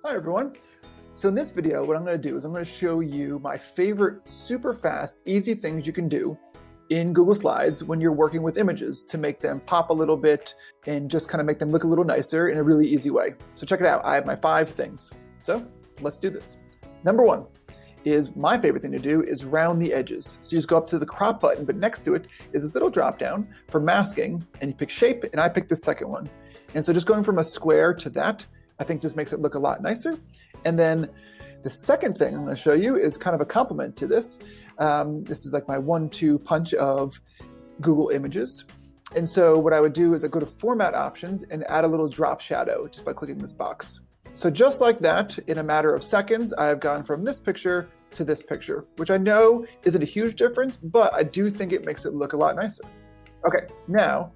Hi everyone. So in this video, what I'm going to do is I'm going to show you my favorite super fast, easy things you can do in Google Slides when you're working with images to make them pop a little bit and just kind of make them look a little nicer in a really easy way. So check it out. I have my 5 things. So let's do this. Number 1 is my favorite thing to do is round the edges. So you just go up to the crop button, but next to it is this little drop down for masking, and you pick shape, and I picked the second one. And so just going from a square to that, I think just makes it look a lot nicer. And then the second thing I'm going to show you is kind of a complement to this. This is like my 1-2 punch of Google Images. And so what I would do is I go to Format Options and add a little drop shadow just by clicking this box. So just like that, in a matter of seconds, I have gone from this picture to this picture, which I know isn't a huge difference, but I do think it makes it look a lot nicer. Okay, now,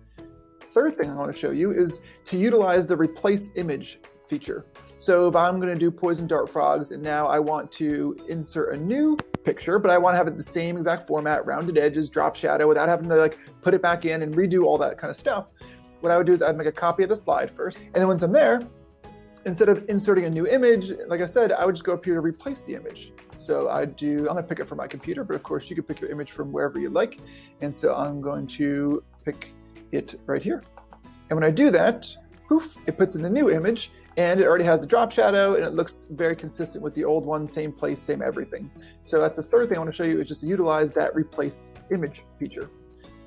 third thing I want to show you is to utilize the Replace Image feature. So if I'm going to do poison dart frogs and now I want to insert a new picture, but I want to have it the same exact format, rounded edges, drop shadow, without having to like put it back in and redo all that kind of stuff, what I would do is I'd make a copy of the slide first. And then once I'm there, instead of inserting a new image, like I said, I would just go up here to replace the image. So I'm going to pick it from my computer, but of course you could pick your image from wherever you like. And so I'm going to pick it right here. And when I do that, poof, it puts in the new image. And it already has the drop shadow, and it looks very consistent with the old one, same place, same everything. So that's the third thing I want to show you, is just to utilize that replace image feature.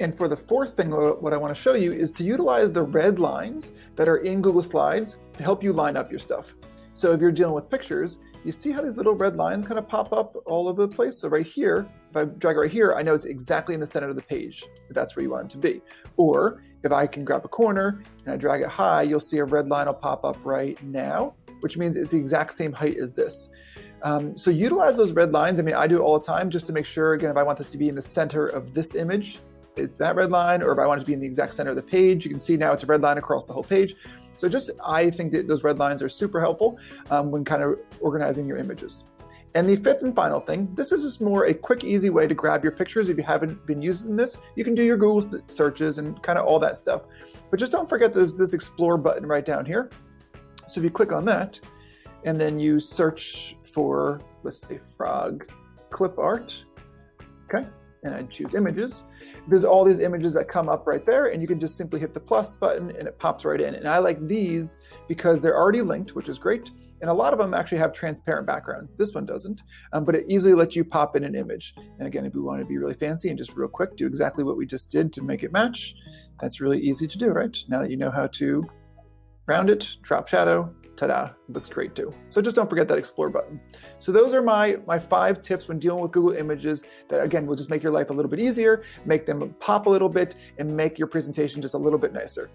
And for the fourth thing, what I want to show you is to utilize the red lines that are in Google Slides to help you line up your stuff. So if you're dealing with pictures, you see how these little red lines kind of pop up all over the place? So right here, if I drag it right here, I know it's exactly in the center of the page, if that's where you want it to be. Or if I can grab a corner and I drag it high, you'll see a red line will pop up right now, which means it's the exact same height as this. So utilize those red lines. I mean, I do it all the time just to make sure, again, if I want this to be in the center of this image, it's that red line, or if I want it to be in the exact center of the page, you can see now it's a red line across the whole page. So I think that those red lines are super helpful when kind of organizing your images. And the fifth and final thing, this is just more a quick, easy way to grab your pictures. If you haven't been using this, you can do your Google searches and kind of all that stuff. But just don't forget there's this Explore button right down here. So if you click on that, and then you search for, let's say, frog clip art, okay? And I choose images. There's all these images that come up right there, and you can just simply hit the plus button and it pops right in. And I like these because they're already linked, which is great. And a lot of them actually have transparent backgrounds. This one doesn't, but it easily lets you pop in an image. And again, if we want to be really fancy and just real quick, do exactly what we just did to make it match, that's really easy to do, right? Now that you know how to round it, drop shadow, ta-da, it looks great too. So just don't forget that Explore button. So those are my 5 tips when dealing with Google Images that, again, will just make your life a little bit easier, make them pop a little bit, and make your presentation just a little bit nicer.